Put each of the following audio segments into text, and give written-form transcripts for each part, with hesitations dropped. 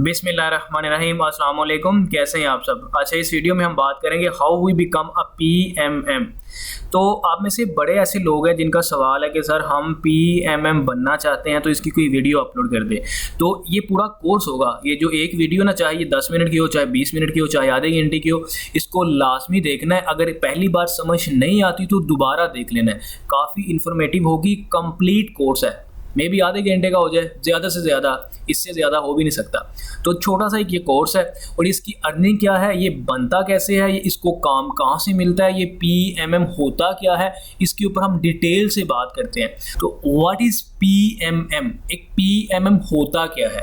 बिस्मिल्लाहिर्रहमानिर्रहीम, अस्सलाम वालेकुम। कैसे हैं आप सब? अच्छा, इस वीडियो में हम बात करेंगे how we become a PMM. तो आप में से बड़े ऐसे लोग हैं जिनका सवाल है कि सर हम पीएमएम बनना चाहते हैं तो इसकी कोई वीडियो अपलोड कर दे। तो ये पूरा कोर्स होगा, ये जो एक वीडियो ना, चाहे ये 10 मिनट की हो, चाहे 20 मिनट की हो, चाहे आधे घंटे की हो, इसको लाजमी देखना है। अगर पहली बार समझ नहीं आती तो दोबारा देख लेना है। काफ़ी इन्फॉर्मेटिव होगी, कंप्लीट कोर्स है। मे बी आधे घंटे का हो जाए, ज़्यादा से ज़्यादा, इससे ज़्यादा हो भी नहीं सकता। तो छोटा सा एक ये कोर्स है। और इसकी अर्निंग क्या है, ये बनता कैसे है, ये इसको काम कहाँ से मिलता है, ये पीएमएम होता क्या है, इसके ऊपर हम डिटेल से बात करते हैं। तो व्हाट इज़ पीएमएम? एक पीएमएम होता क्या है?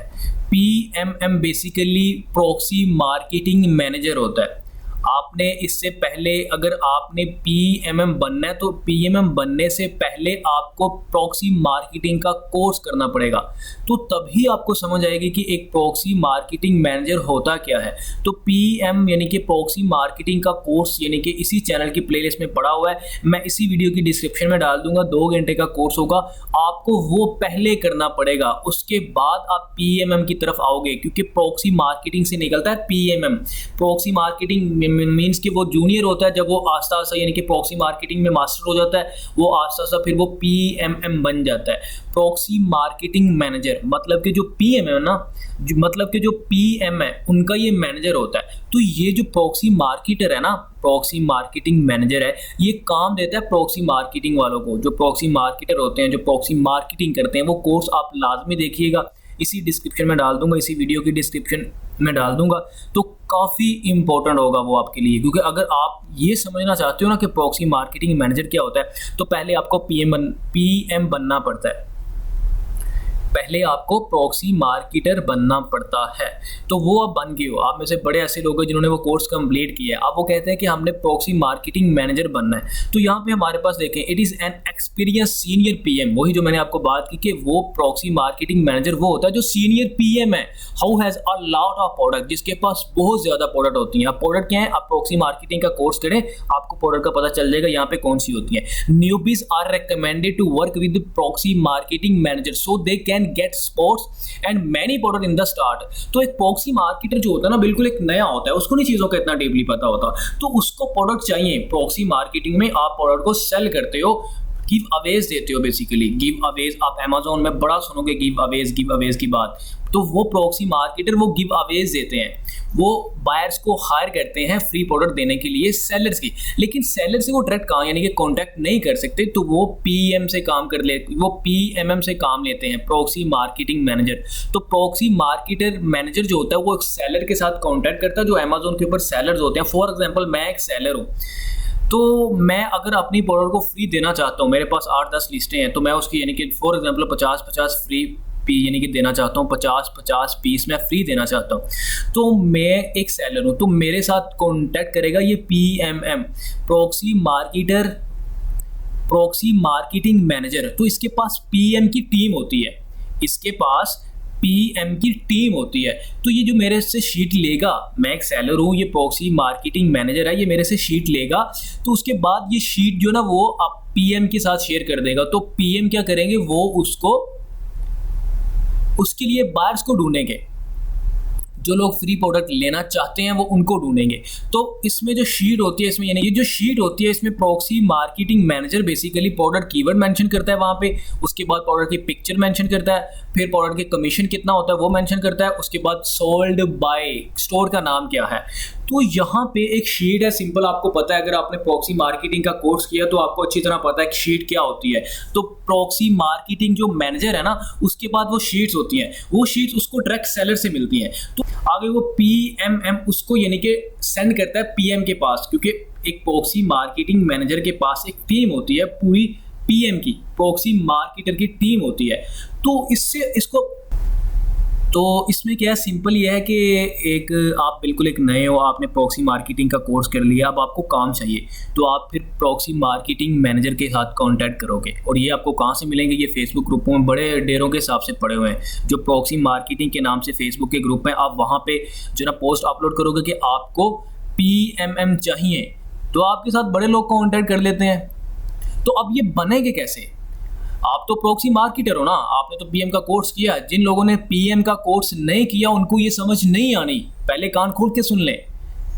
PMM basically proxy marketing manager होता है। आपने इससे पहले, अगर आपने पीएमएम बनना है तो पीएमएम बनने से पहले आपको प्रॉक्सी मार्केटिंग का कोर्स करना पड़ेगा। तो तभी आपको समझ आएगी कि एक प्रॉक्सी मार्केटिंग मैनेजर होता क्या है। तो पीएम यानी कि प्रॉक्सी मार्केटिंग का कोर्स यानी कि इसी चैनल की प्लेलिस्ट में पड़ा हुआ है। मैं इसी वीडियो की डिस्क्रिप्शन में डाल दूंगा। 2 घंटे का कोर्स होगा, आपको वो पहले करना पड़ेगा, उसके बाद आप पीएमएम की तरफ आओगे। क्योंकि प्रॉक्सी मार्केटिंग से निकलता है पीएमएम। प्रॉक्सी मार्केटिंग मीन्स कि वो जूनियर होता है, जब वो आस्ता आस्ता यानी कि प्रॉक्सी मार्केटिंग में मास्टर हो जाता है, वो आस्ता आस्ता फिर वो पीएमएम बन जाता है, प्रॉक्सी मार्केटिंग मैनेजर। मतलब कि जो पीएम है ना, मतलब कि जो पीएम है उनका ये मैनेजर होता है। तो ये जो प्रॉक्सी मार्केटर है ना, प्रॉक्सी मार्केटिंग मैनेजर है, ये काम देता है प्रॉक्सी मार्केटिंग वालों को। जो प्रॉक्सी मार्केटर होते हैं, जो प्रॉक्सी मार्केटिंग करते हैं, वो कोर्स आप लाजमी देखिएगा। इसी डिस्क्रिप्शन में डाल दूंगा, इसी वीडियो की डिस्क्रिप्शन में डाल दूंगा। तो काफ़ी इंपॉर्टेंट होगा वो आपके लिए। क्योंकि अगर आप ये समझना चाहते हो ना कि प्रॉक्सी मार्केटिंग मैनेजर क्या होता है, तो पहले आपको पीएम बनना पड़ता है। पहले आपको प्रॉक्सी मार्केटर बनना पड़ता है। तो वो आप बन गए हो। आप में से बड़े ऐसे लोग हैं जिन्होंने वो कोर्स कंप्लीट किया है। अब वो कहते हैं कि हमने प्रॉक्सी मार्केटिंग मैनेजर बनना है। तो यहाँ पे हमारे पास देखें, it is an experience senior PM. वही जो मैंने आपको बात की कि वो प्रॉक्सी मार्केटिंग मैनेजर वो होता है जो सीनियर पीएम है। How has a lot of product, जिसके पास बहुत ज़्यादा प्रोडक्ट होती हैं। आप प्रोडक्ट क्या है, आप प्रॉक्सी मार्केटिंग का कोर्स करें, आपको प्रोडक्ट का पता चल जाएगा यहाँ पे कौन सी होती है। Newbies are recommended to work with proxy marketing manager so they can get sports and many product in the start. तो एक प्रॉक्सी मार्केटर जो होता है ना, बिल्कुल एक नया होता है, उसको नहीं चीज़ों का इतना डीपली पता होता, तो उसको प्रोडक्ट चाहिए। प्रॉक्सी मार्केटिंग में आप प्रोडक्ट को सेल करते हो, गिव अवेज देते हो। बेसिकली गिव अवेज आप अमेजोन में बड़ा सुनोगे, गिव अवेज की बात। तो वो प्रॉक्सी मार्केटर वो गिव अवेज देते हैं, वो बायर्स को हायर करते हैं फ्री प्रोडक्ट देने के लिए सेलर्स की। लेकिन सेलर से वो डायरेक्ट काम यानी कि कॉन्टैक्ट नहीं कर सकते, तो वो पीएम से काम कर ले, वो पीएमएम से काम लेते हैं, प्रॉक्सी मार्केटिंग मैनेजर। तो प्रॉक्सी मार्केटर मैनेजर जो होता है वो एक सेलर के साथ कॉन्टैक्ट करता है। जो अमेजोन के ऊपर सेलर्स होते हैं, फॉर एग्जाम्पल मैं एक सेलर हूँ, तो मैं अगर अपनी प्रोडक्ट को फ्री देना चाहता हूँ, मेरे पास 8-10 लिस्टें हैं, तो मैं उसकी यानी कि फॉर एग्जांपल 50-50 फ्री पी यानी कि देना चाहता हूँ, 50-50 पीस मैं फ्री देना चाहता हूँ। तो मैं एक सेलर हूँ, तो मेरे साथ कॉन्टैक्ट करेगा ये PMM, proxy marketer, proxy marketing manager. तो इसके पास पीएम की टीम होती है, इसके पास पीएम की टीम होती है। तो ये जो मेरे से शीट लेगा, मैं एक सेलर हूँ, ये प्रॉक्सी मार्केटिंग मैनेजर है, ये मेरे से शीट लेगा। तो उसके बाद ये शीट जो ना वो आप पीएम के साथ शेयर कर देगा। तो पीएम क्या करेंगे, वो उसको उसके लिए बायर्स को ढूंढेंगे, जो लोग फ्री प्रोडक्ट लेना चाहते हैं वो उनको ढूंढेंगे। तो इसमें जो शीट होती है, इसमें यानी ये जो शीट होती है, इसमें proxy marketing manager basically product keyword mention करता है वहाँ पे, उसके बाद प्रोडक्ट की पिक्चर मेंशन करता है, फिर प्रोडक्ट के कमीशन कितना होता है वो मेंशन करता है, उसके बाद सोल्ड बाय, स्टोर का नाम क्या है। तो यहाँ पे एक शीट है, सिंपल, आपको पता है, अगर आपने प्रॉक्सी मार्केटिंग का कोर्स किया तो आपको अच्छी तरह पता है कि शीट क्या होती है। तो प्रॉक्सी मार्केटिंग जो मैनेजर है ना, उसके बाद वो शीट्स होती हैं, वो शीट्स उसको डायरेक्ट सेलर से मिलती हैं। तो आगे वो पीएमएम उसको यानी कि सेंड करता है पीएम के पास, क्योंकि एक प्रॉक्सी मार्केटिंग मैनेजर के पास एक टीम होती है पूरी पीएम की, प्रॉक्सी मार्केटर की टीम होती है। तो इससे इसको, तो इसमें क्या है, सिंपल ये है कि एक आप बिल्कुल एक नए हो, आपने प्रॉक्सी मार्केटिंग का कोर्स कर लिया, अब आपको काम चाहिए, तो आप फिर प्रॉक्सी मार्केटिंग मैनेजर के साथ कांटेक्ट करोगे। और ये आपको कहाँ से मिलेंगे, ये फेसबुक ग्रुपों में बड़े डेरों के हिसाब से पड़े हुए हैं, जो प्रॉक्सी मार्केटिंग के नाम से फेसबुक के ग्रुप हैं। आप वहाँ पे जो ना पोस्ट अपलोड करोगे कि आपको पीएमएम चाहिए, तो आपके साथ बड़े लोग कांटेक्ट कर लेते हैं। तो अब ये बनेंगे कैसे? आप तो प्रॉक्सी मार्केटर हो ना, आपने तो पीएम का कोर्स किया। जिन लोगों ने पीएम का कोर्स नहीं किया उनको ये समझ नहीं आनी, पहले कान खोल के सुन लें।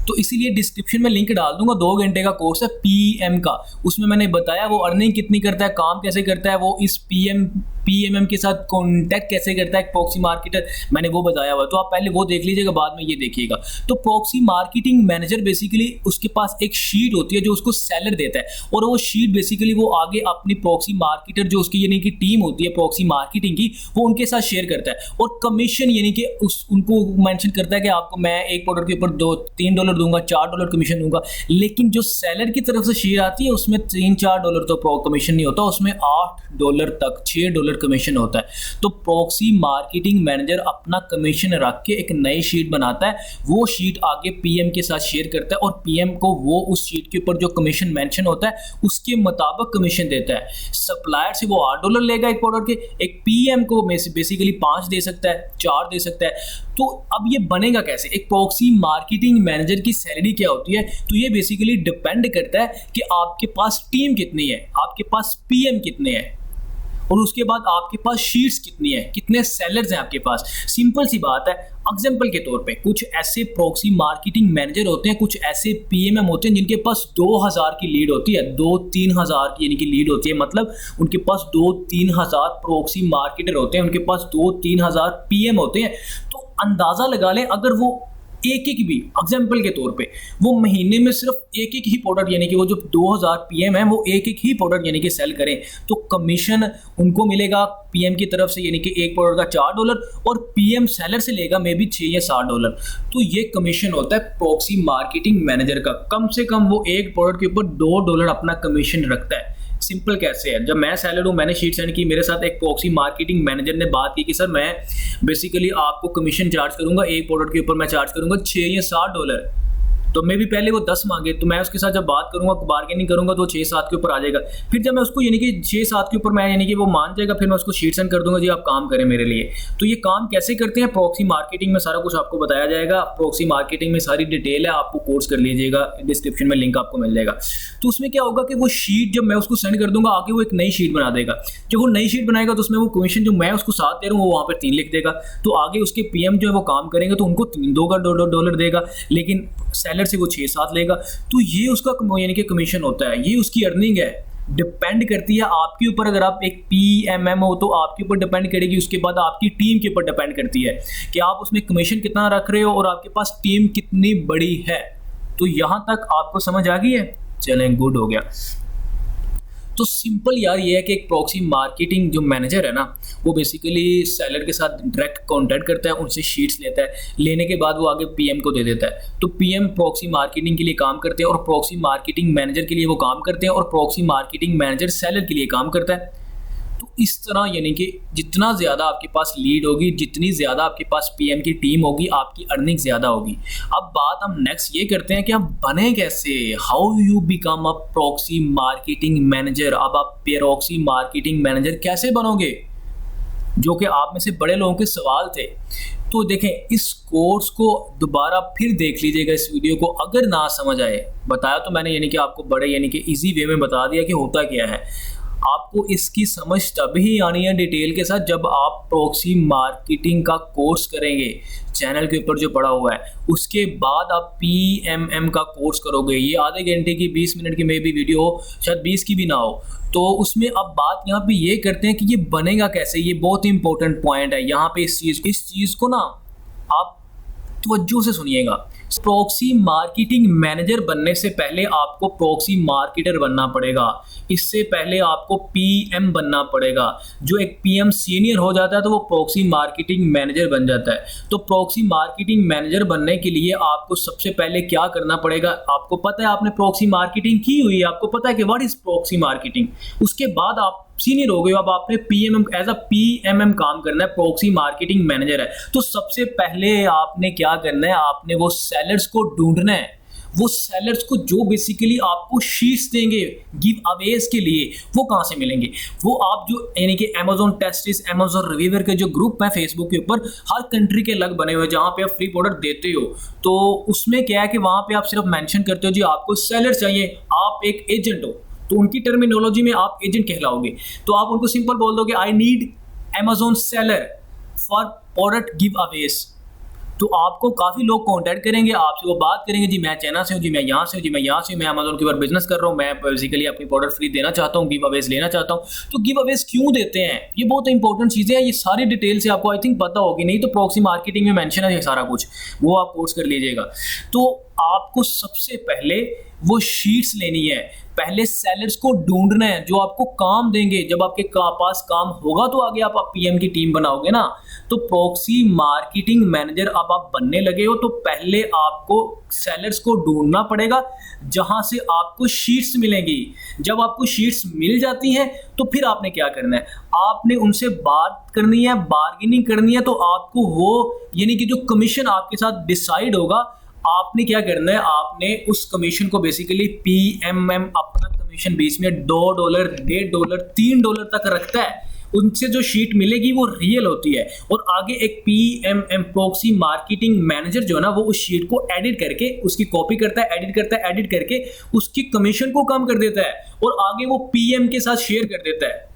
तो इसीलिए डिस्क्रिप्शन में लिंक डाल दूंगा, 2 घंटे का कोर्स है पीएम का। उसमें मैंने बताया वो अर्निंग कितनी करता है, काम कैसे करता है, वो इस पीएमएम के साथ कॉन्टैक्ट कैसे करता है प्रॉक्सी मार्केटर, मैंने वो बताया हुआ। तो आप पहले वो देख लीजिएगा, बाद में ये देखिएगा। तो प्रॉक्सी मार्केटिंग मैनेजर बेसिकली उसके पास एक शीट होती है जो उसको सेलर देता है, और वो शीट बेसिकली वो आगे अपनी प्रॉक्सी मार्केटर जो उसकी यानी कि टीम होती है प्रॉक्सी मार्केटिंग की, वो उनके साथ शेयर करता है। और कमीशन यानी कि उनको मेंशन करता है कि आपको मैं एक प्रोडक्ट के ऊपर $3 दूंगा, $4 कमीशन दूंगा। लेकिन जो सेलर की तरफ से शेयर आती है उसमें $3-4 तो कमीशन नहीं होता, उसमें $8 तक $6 कमीशन होता है। तो प्रॉक्सी मार्केटिंग मैनेजर अपना कमीशन रख के एक नई शीट बनाता है, वो शीट आगे पीएम के साथ शेयर करता है, और पीएम को वो उस शीट के ऊपर जो कमीशन मेंशन होता है उसके मुताबिक कमीशन देता है। सप्लायर से वो $8 लेगा एक प्रोडक्ट के, एक पीएम को बेसिकली 5 दे सकता है, 4 दे सकता है। तो अब ये बनेगा कैसे? एक प्रॉक्सी मार्केटिंग मैनेजर की सैलरी क्या होती है? तो ये बेसिकली डिपेंड करता है कि आपके पास टीम कितनी है, आपके पास पीएम कितने हैं, और उसके बाद आपके पास शीट्स कितनी है, कितने सेलर्स हैं आपके पास। सिंपल सी बात है। एग्जाम्पल के तौर पे कुछ ऐसे प्रॉक्सी मार्केटिंग मैनेजर होते हैं, कुछ ऐसे पीएमएम होते हैं जिनके पास 2000 की लीड होती है, 2-3 हज़ार की यानी कि लीड होती है। मतलब उनके पास 2-3 हज़ार प्रॉक्सी मार्केटर होते हैं, उनके पास 2-3 हज़ार पीएम होते हैं। तो अंदाज़ा लगा लें, अगर वो एक भी एग्जाम्पल के तौर पे वो महीने में सिर्फ एक ही प्रोडक्ट यानी कि वो जो 2000 पीएम है वो एक ही प्रोडक्ट यानी कि सेल करें, तो कमीशन उनको मिलेगा पीएम की तरफ से यानी कि एक प्रोडक्ट का $4, और पीएम सेलर से लेगा मे बी $6 या $7। तो ये कमीशन होता है प्रॉक्सी मार्केटिंग मैनेजर का। कम से कम वो एक प्रोडक्ट के ऊपर $2 अपना कमीशन रखता है। सिंपल कैसे है, जब मैं सेलर हूँ, मैंने शीट सेंड की, मेरे साथ एक प्रॉक्सी मार्केटिंग मैनेजर ने बात की कि सर मैं बेसिकली आपको कमीशन चार्ज करूंगा, एक प्रोडक्ट के ऊपर मैं चार्ज करूंगा $6 या $7। तो मे भी पहले वो 10 मांगे, तो मैं उसके साथ जब बात करूंगा, बार्गेनिंग करूंगा, तो 6-7 के ऊपर आ जाएगा। फिर जब मैं उसको यानी कि 6-7 के ऊपर मैं यानी कि वो मान जाएगा, फिर मैं उसको शीट सेंड कर दूंगा, जी आप काम करें मेरे लिए। तो ये काम कैसे करते हैं प्रॉक्सी मार्केटिंग में, सारा कुछ आपको बताया जाएगा। प्रॉक्सी मार्केटिंग में सारी डिटेल है, आपको कोर्स कर लीजिएगा, डिस्क्रिप्शन में लिंक आपको मिल जाएगा। तो उसमें क्या होगा कि वो शीट जब मैं उसको सेंड कर दूंगा, आगे वो एक नई शीट बना देगा। जब वो नई शीट बनाएगा तो उसमें वो कमीशन जो मैं उसको 7 दे रहा हूँ वो वहाँ पर 3 लिख देगा। तो आगे उसके पीएम जो है वो काम करेंगे तो उनको $3 देगा, लेकिन सेलर से वो 6-7 लेगा। तो ये उसका यानी कि कमीशन होता है, ये उसकी अर्निंग है। डिपेंड करती है आपके ऊपर, अगर आप एक पीएमएम हो तो आपके ऊपर डिपेंड करेगी, उसके बाद आपकी टीम के ऊपर डिपेंड करती है कि आप उसमें कमीशन कितना रख रहे हो और आपके पास टीम कितनी बड़ी है। तो यहाँ तक आपको समझ आ गई है? चलें, गुड हो गया। तो सिंपल यार ये है कि एक प्रॉक्सी मार्केटिंग जो मैनेजर है ना, वो बेसिकली सेलर के साथ डायरेक्ट कॉन्टैक्ट करता है, उनसे शीट्स लेता है, लेने के बाद वो आगे पीएम को दे देता है। तो पीएम प्रॉक्सी मार्केटिंग के लिए काम करते हैं और प्रॉक्सी मार्केटिंग मैनेजर के लिए वो काम करते हैं, और प्रॉक्सी मार्केटिंग मैनेजर सेलर के लिए काम करता है। तो इस तरह यानी कि जितना ज़्यादा आपके पास लीड होगी, जितनी ज़्यादा आपके पास पीएम की टीम होगी, आपकी अर्निंग ज़्यादा होगी। अब बात हम नेक्स्ट ये करते हैं कि आप बने कैसे, how you become a proxy marketing manager. अब आप प्रॉक्सी मार्केटिंग मैनेजर कैसे बनोगे, जो कि आप में से बड़े लोगों के सवाल थे। तो देखें, इस कोर्स को दोबारा फिर देख लीजिएगा, इस वीडियो को अगर ना समझ आए। बताया तो मैंने यानी कि आपको बड़े यानी कि ईजी वे में बता दिया कि होता क्या है। आपको इसकी समझ तभी आनी है डिटेल के साथ जब आप प्रॉक्सी मार्केटिंग का कोर्स करेंगे, चैनल के ऊपर जो पड़ा हुआ है। उसके बाद आप पीएमएम का कोर्स करोगे। ये आधे घंटे की 20 मिनट की मे भी वीडियो हो, शायद 20 की भी ना हो। तो उसमें अब बात यहाँ पे ये करते हैं कि ये बनेगा कैसे। ये बहुत ही इंपॉर्टेंट पॉइंट है यहाँ पे। इस चीज़ को ना आप तवज्जो से सुनिएगा। प्रॉक्सी मार्केटिंग मैनेजर बनने से पहले आपको प्रॉक्सी मार्केटर बनना पड़ेगा। इससे पहले आपको पीएम बनना पड़ेगा। जो एक पीएम सीनियर हो जाता है तो वो प्रॉक्सी मार्केटिंग मैनेजर बन जाता है। तो प्रॉक्सी मार्केटिंग मैनेजर बनने के लिए आपको सबसे पहले क्या करना पड़ेगा, आपको पता है, आपने प्रॉक्सी मार्केटिंग की हुई है, आपको पता है कि व्हाट इज प्रॉक्सी मार्केटिंग। उसके बाद आप सीनियर हो गए, अब आपने पीएमएम एज अ पीएमएम काम करना है, प्रॉक्सी मार्केटिंग मैनेजर है। तो सबसे पहले आपने क्या करना है, आपने वो सेलर्स को ढूंढना है। वो सेलर्स को जो बेसिकली आपको शीट्स देंगे गिव अवेज के लिए, वो कहाँ से मिलेंगे? वो आप जो यानी कि अमेजोन टेस्टिस, अमेजोन रिव्यूअर के जो ग्रुप है फेसबुक के ऊपर, हर कंट्री के अलग बने हुए हैं जहाँ पे आप फ्री प्रोडक्ट देते हो। तो उसमें क्या है कि वहाँ पे आप सिर्फ मेंशन करते हो जी आपको सेलर चाहिए, आप एक एजेंट हो। तो उनकी टर्मिनोलॉजी में आप एजेंट कहलाओगे। तो आप उनको सिंपल बोल दोगे I need Amazon seller for product give Awez. तो आपको काफ़ी लोग कांटेक्ट करेंगे, आपसे वो बात करेंगे, जी मैं चाइना से हूँ, जी मैं यहाँ से हूँ, जी मैं यहाँ से हूँ, मैं अमेजोन के ऊपर बिजनेस कर रहा हूँ, मैं बेसिकली अपनी प्रोडक्ट फ्री देना चाहता हूँ, गिव अवेज लेना चाहता हूँ। तो गिव अवेज क्यों देते हैं, ये बहुत इंपॉर्टेंट चीज़ें हैं, ये सारी डिटेल से आपको आई थिंक पता होगी, नहीं तो प्रॉक्सी मार्केटिंग में मेंशन है ये सारा कुछ, वो आप कोर्स कर लीजिएगा। तो आपको सबसे पहले वो शीट्स लेनी है, पहले सेलर्स को ढूंढना है जो आपको काम देंगे। जब आपके पास काम होगा तो आगे आप पीएम की टीम बनाओगे ना। तो प्रॉक्सी मार्केटिंग मैनेजर अब आप बनने लगे हो, तो पहले आपको सेलर्स को ढूंढना पड़ेगा जहां से आपको शीट्स मिलेंगी। जब आपको शीट्स मिल जाती हैं तो फिर आपने क्या करना है, आपने उनसे बात करनी है, बार्गेनिंग करनी है। तो आपको वो यानी कि जो कमीशन आपके साथ डिसाइड होगा, आपने क्या करना है, आपने उस कमीशन को बेसिकली पीएमएम अपना कमीशन बीच में $2, $1.5, $3 तक रखता है। उनसे जो शीट मिलेगी वो रियल होती है, और आगे एक पीएमएम प्रॉक्सी मार्केटिंग मैनेजर जो है ना, वो उस शीट को एडिट करके उसकी कॉपी करता है, एडिट करके उसकी कमीशन को कम कर देता है, और आगे वो पीएम के साथ शेयर कर देता है।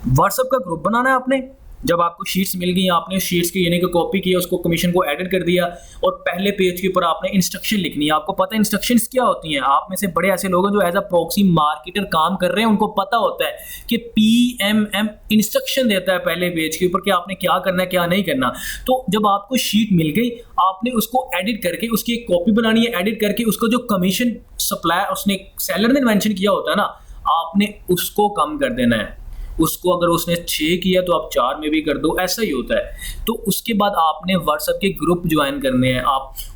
व्हाट्सएप का ग्रुप बनाना है आपने। जब आपको शीट्स मिल गई, आपने शीट्स की यानी कि कॉपी किया, उसको कमीशन को एडिट कर दिया, और पहले पेज के ऊपर आपने इंस्ट्रक्शन लिखनी है। आपको पता है इंस्ट्रक्शंस क्या होती हैं। आप में से बड़े ऐसे लोग हैं जो एज अ प्रॉक्सी मार्केटर काम कर रहे हैं, उनको पता होता है कि पीएमएम इंस्ट्रक्शन देता है पहले पेज के ऊपर कि आपने क्या करना है, क्या नहीं करना। तो जब आपको शीट मिल गई, आपने उसको एडिट करके उसकी एक कॉपी बनानी है, एडिट करके उसको जो कमीशन सप्लाई उसने सेलर ने मेंशन किया होता है ना, आपने उसको कम कर देना है। उसको अगर उसने 6 किया तो आप 4 में भी कर दो, ऐसा ही होता है। तो उसके बाद आपने व्हाट्सएप के ग्रुप ज्वाइन करने हैं,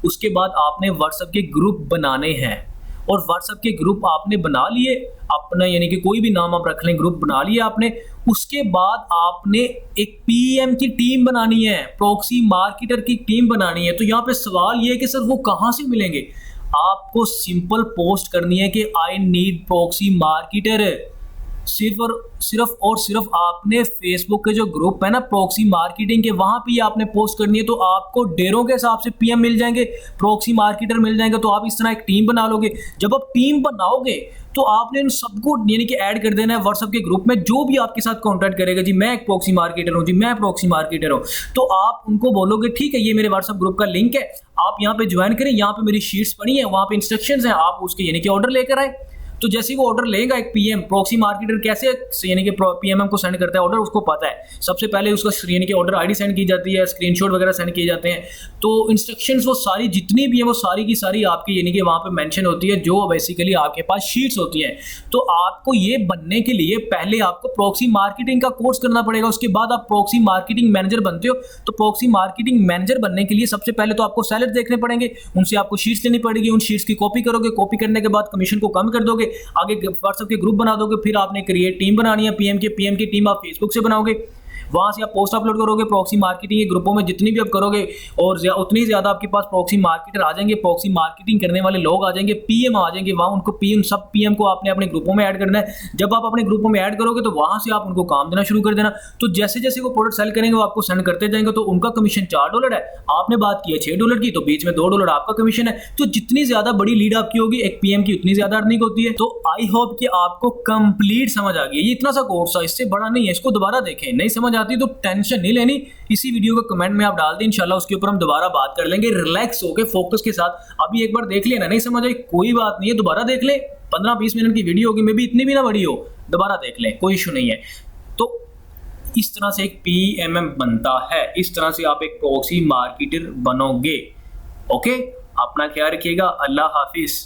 उसके बाद आपने व्हाट्सएप के ग्रुप बनाने हैं, और व्हाट्सएप के ग्रुप आपने बना लिए अपना, यानी कि कोई भी नाम आप रख लें, ग्रुप बना लिया आपने। उसके बाद आपने एक पीएम की टीम बनानी है, प्रॉक्सी मार्केटर की टीम बनानी है। तो यहाँ पे सवाल ये है कि सर वो कहाँ से मिलेंगे। आपको सिंपल पोस्ट करनी है कि आई नीड प्रॉक्सी मार्केटर, सिर्फ आपने फेसबुक के जो ग्रुप है ना प्रॉक्सी मार्केटिंग के, वहां पे आपने पोस्ट करनी है। तो आपको डेरों के हिसाब से पीएम मिल जाएंगे, प्रॉक्सी मार्केटर मिल जाएंगे। तो आप इस तरह एक टीम बना लोगे। जब आप टीम बनाओगे तो आपने इन सबको यानी कि ऐड कर देना है व्हाट्सएप के ग्रुप में। जो भी आपके साथ कॉन्टैक्ट करेगा, जी मैं एक प्रॉक्सी मार्केटर हूँ, जी मैं प्रॉक्सी मार्केटर हूँ, तो आप उनको बोलोगे ठीक है ये मेरे व्हाट्सएप ग्रुप का लिंक है, आप यहाँ पे ज्वाइन करें, यहाँ पे मेरी शीट्स पड़ी है, वहाँ पे इंस्ट्रक्शंस हैं, आप उसके यानी कि ऑर्डर लेकर आए। तो जैसे ही वो ऑर्डर लेगा एक पीएम प्रॉक्सी मार्केटर कैसे यानी कि पीएमएम को सेंड करता है ऑर्डर, उसको पता है। सबसे पहले उसका यानी कि ऑर्डर आईडी सेंड की जाती है, स्क्रीनशॉट वगैरह सेंड किए जाते हैं। तो इंस्ट्रक्शंस वो सारी जितनी भी है वो सारी की सारी आपकी यानी कि वहाँ पे मेंशन होती है, जो बेसिकली आपके पास शीट्स होती हैं। तो आपको ये बनने के लिए पहले आपको प्रॉक्सी मार्केटिंग का कोर्स करना पड़ेगा। उसके बाद आप प्रॉक्सी मार्केटिंग मैनेजर बनते हो। तो प्रॉक्सी मार्केटिंग मैनेजर बनने के लिए सबसे पहले तो आपको सेलर देखने पड़ेंगे, उनसे आपको शीट्स लेनी पड़ेगी, उन शीट्स की कॉपी करोगे, कॉपी करने के बाद कमीशन को कम कर दोगे, आगे व्हाट्सएप के ग्रुप बना दोगे। फिर आपने क्रिएट टीम बनानी है, पीएम की टीम आप फेसबुक से बनाओगे, वहां से आप पोस्ट अपलोड करोगे प्रॉक्सी मार्केटिंग के ग्रुपों में, जितनी भी आप करोगे और उतनी ज्यादा आपके पास प्रॉक्सी मार्केटर आ जाएंगे, प्रॉक्सी मार्केटिंग करने वाले लोग आ जाएंगे, पीएम आ जाएंगे। वहां उनको पीएम सब पीएम को आपने अपने ग्रुपों में ऐड करना है। जब आप अपने ग्रुपों में ऐड करोगे तो वहां से आप उनको काम देना शुरू कर देना। तो जैसे जैसे वो प्रोडक्ट सेल करेंगे वो आपको सेंड करते जाएंगे। तो उनका कमीशन $4 है, आपने बात की है $6 की, तो बीच में $2 आपका कमीशन है। तो जितनी ज्यादा बड़ी लीड आपकी होगी एक पीएम की, उतनी ज्यादा अर्निंग होती है। तो आई होप कि आपको कंप्लीट समझ आ गई। ये इतना सा कोर्स है, इससे बड़ा नहीं है, इसको दोबारा देखें। नहीं समझ आती तो टेंशन नहीं लेनी, इसी वीडियो का कमेंट में आप डाल दें, इंशाल्लाह उसके ऊपर हम दोबारा बात कर लेंगे रिलैक्स होकर, फोकस के साथ। अभी एक बार देख लेना, नहीं समझ आई कोई बात नहीं है, दोबारा देख ले। 15-20 मिनट की वीडियो होगी, मे भी इतनी भी ना बड़ी हो, दोबारा देख लें, कोई इशू नहीं है। तो इस तरह से एक पीएमएम बनता है, इस तरह से आप एक प्रॉक्सी मार्केटर बनोगे। ओके, अपना ख्याल रखिएगा, अल्लाह हाफिज।